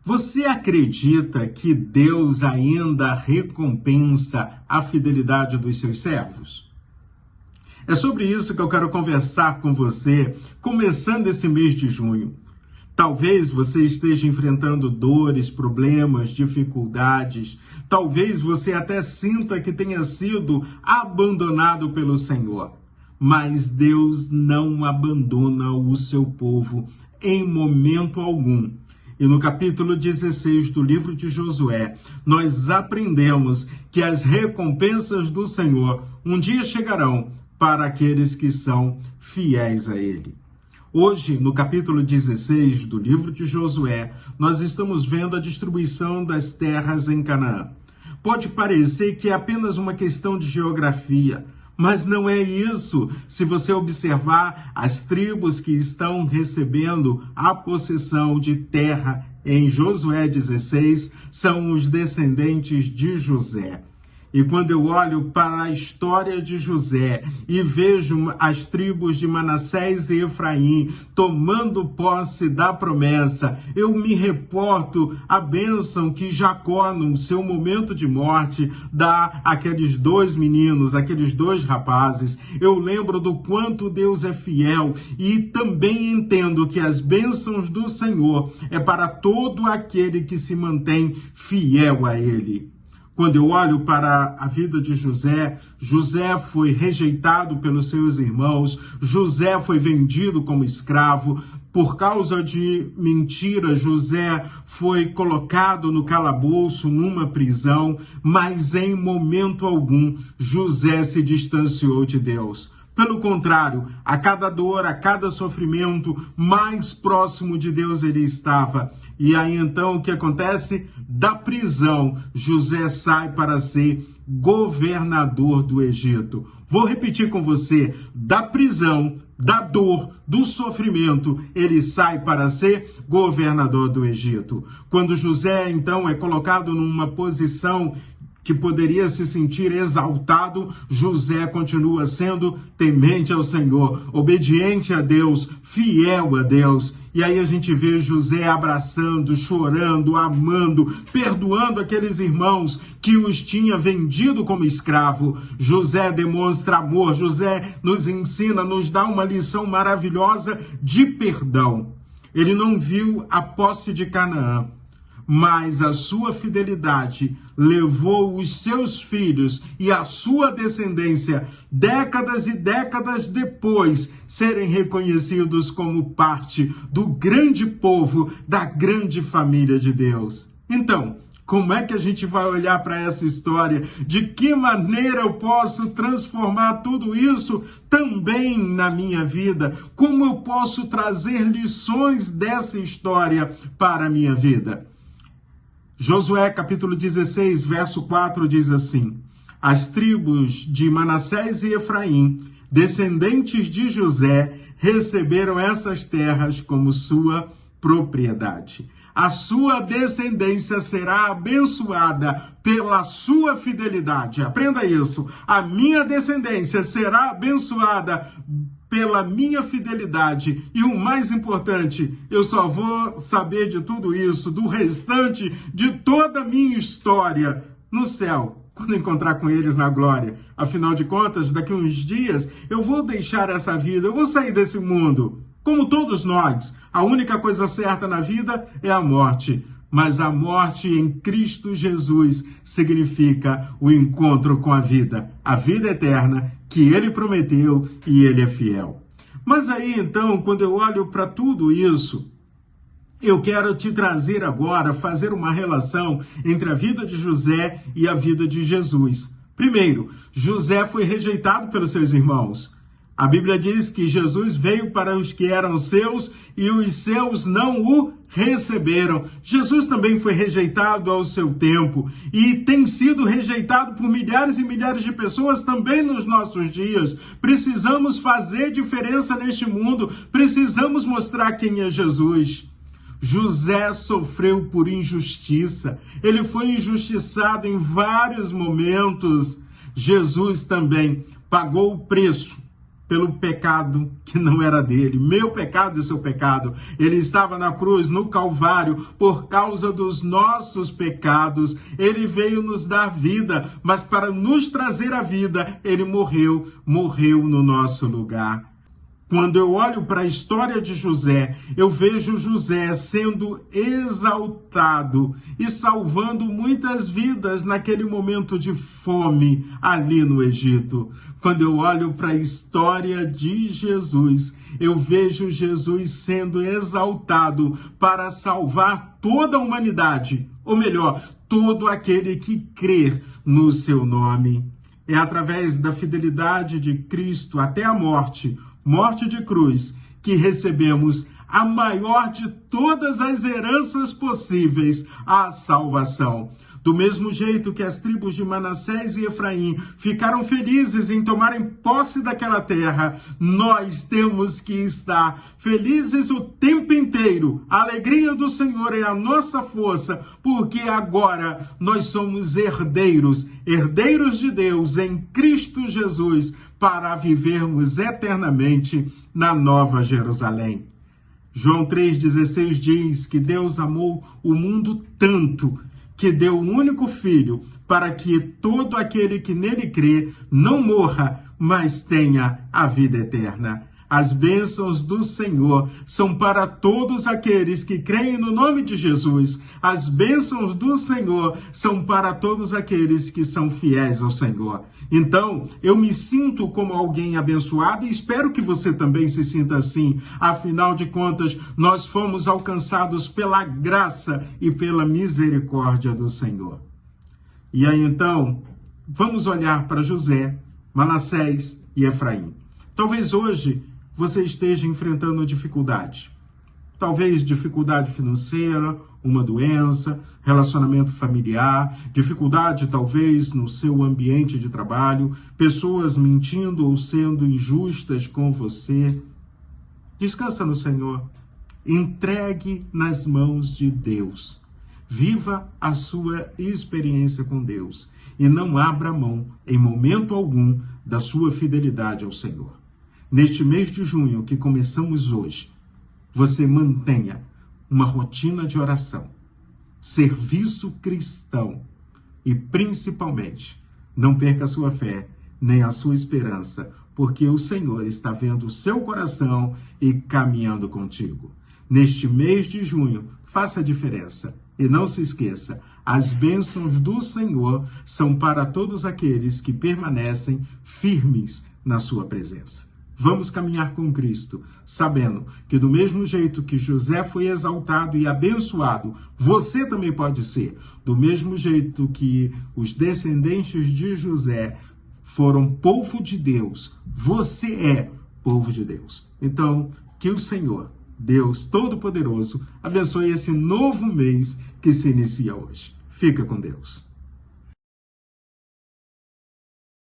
Você acredita que Deus ainda recompensa a fidelidade dos seus servos? É sobre isso que eu quero conversar com você, começando esse mês de junho. Talvez você esteja enfrentando dores, problemas, dificuldades. Talvez você até sinta que tenha sido abandonado pelo Senhor. Mas Deus não abandona o seu povo em momento algum. E no capítulo 16 do livro de Josué, nós aprendemos que as recompensas do Senhor um dia chegarão para aqueles que são fiéis a Ele. Hoje, no capítulo 16 do livro de Josué, nós estamos vendo a distribuição das terras em Canaã. Pode parecer que é apenas uma questão de geografia, mas não é isso. Se você observar, as tribos que estão recebendo a possessão de terra em Josué 16 são os descendentes de José. E quando eu olho para a história de José e vejo as tribos de Manassés e Efraim tomando posse da promessa, eu me reporto à bênção que Jacó, no seu momento de morte, dá àqueles dois meninos, aqueles dois rapazes. Eu lembro do quanto Deus é fiel e também entendo que as bênçãos do Senhor é para todo aquele que se mantém fiel a Ele. Quando eu olho para a vida de José, José foi rejeitado pelos seus irmãos, José foi vendido como escravo. Por causa de mentira, José foi colocado no calabouço, numa prisão, mas em momento algum José se distanciou de Deus. Pelo contrário, a cada dor, a cada sofrimento, mais próximo de Deus ele estava. E aí então o que acontece? Da prisão, José sai para ser governador do Egito. Vou repetir com você: da prisão, da dor, do sofrimento, ele sai para ser governador do Egito. Quando José então é colocado numa posição que poderia se sentir exaltado, José continua sendo temente ao Senhor, obediente a Deus, fiel a Deus. E aí a gente vê José abraçando, chorando, amando, perdoando aqueles irmãos que os tinha vendido como escravo. José demonstra amor, José nos ensina, nos dá uma lição maravilhosa de perdão. Ele não viu a posse de Canaã, mas a sua fidelidade levou os seus filhos e a sua descendência, décadas e décadas depois, serem reconhecidos como parte do grande povo, da grande família de Deus. Então, como é que a gente vai olhar para essa história? De que maneira eu posso transformar tudo isso também na minha vida? Como eu posso trazer lições dessa história para a minha vida? Josué capítulo 16, verso 4 diz assim: as tribos de Manassés e Efraim, descendentes de José, receberam essas terras como sua propriedade. A sua descendência será abençoada pela sua fidelidade. Aprenda isso. A minha descendência será abençoada pela minha fidelidade. E o mais importante, eu só vou saber de tudo isso, do restante de toda a minha história, no céu, quando encontrar com eles na glória. Afinal de contas, daqui a uns dias, eu vou deixar essa vida, eu vou sair desse mundo. Como todos nós, a única coisa certa na vida é a morte. Mas a morte em Cristo Jesus significa o encontro com a vida eterna que Ele prometeu e Ele é fiel. Mas aí então, quando eu olho para tudo isso, eu quero te trazer agora, fazer uma relação entre a vida de José e a vida de Jesus. Primeiro, José foi rejeitado pelos seus irmãos. A Bíblia diz que Jesus veio para os que eram seus e os seus não o receberam. Jesus também foi rejeitado ao seu tempo e tem sido rejeitado por milhares e milhares de pessoas também nos nossos dias. Precisamos fazer diferença neste mundo, precisamos mostrar quem é Jesus. José sofreu por injustiça, ele foi injustiçado em vários momentos. Jesus também pagou o preço pelo pecado que não era dele, meu pecado e seu pecado. Ele estava na cruz, no Calvário, por causa dos nossos pecados. Ele veio nos dar vida, mas para nos trazer a vida, ele morreu no nosso lugar. Quando eu olho para a história de José, eu vejo José sendo exaltado e salvando muitas vidas naquele momento de fome ali no Egito. Quando eu olho para a história de Jesus, eu vejo Jesus sendo exaltado para salvar toda a humanidade, ou melhor, todo aquele que crer no seu nome. É através da fidelidade de Cristo até a morte de cruz, que recebemos a maior de todas as heranças possíveis, a salvação. Do mesmo jeito que as tribos de Manassés e Efraim ficaram felizes em tomarem posse daquela terra, nós temos que estar felizes o tempo inteiro. A alegria do Senhor é a nossa força, porque agora nós somos herdeiros de Deus em Cristo Jesus, para vivermos eternamente na Nova Jerusalém. João 3,16 diz que Deus amou o mundo tanto que deu o único Filho para que todo aquele que nele crê não morra, mas tenha a vida eterna. As bênçãos do Senhor são para todos aqueles que creem no nome de Jesus. As bênçãos do Senhor são para todos aqueles que são fiéis ao Senhor. Então, eu me sinto como alguém abençoado e espero que você também se sinta assim. Afinal de contas, nós fomos alcançados pela graça e pela misericórdia do Senhor. E aí, então, vamos olhar para José, Manassés e Efraim. Talvez hoje você esteja enfrentando dificuldade. Talvez dificuldade financeira, uma doença, relacionamento familiar, dificuldade talvez no seu ambiente de trabalho, pessoas mentindo ou sendo injustas com você. Descansa no Senhor. Entregue nas mãos de Deus. Viva a sua experiência com Deus e não abra mão em momento algum da sua fidelidade ao Senhor. Neste mês de junho que começamos hoje, você mantenha uma rotina de oração, serviço cristão e, principalmente, não perca a sua fé nem a sua esperança, porque o Senhor está vendo o seu coração e caminhando contigo. Neste mês de junho, faça a diferença e não se esqueça, as bênçãos do Senhor são para todos aqueles que permanecem firmes na sua presença. Vamos caminhar com Cristo, sabendo que do mesmo jeito que José foi exaltado e abençoado, você também pode ser. Do mesmo jeito que os descendentes de José foram povo de Deus, você é povo de Deus. Então, que o Senhor, Deus Todo-Poderoso, abençoe esse novo mês que se inicia hoje. Fica com Deus.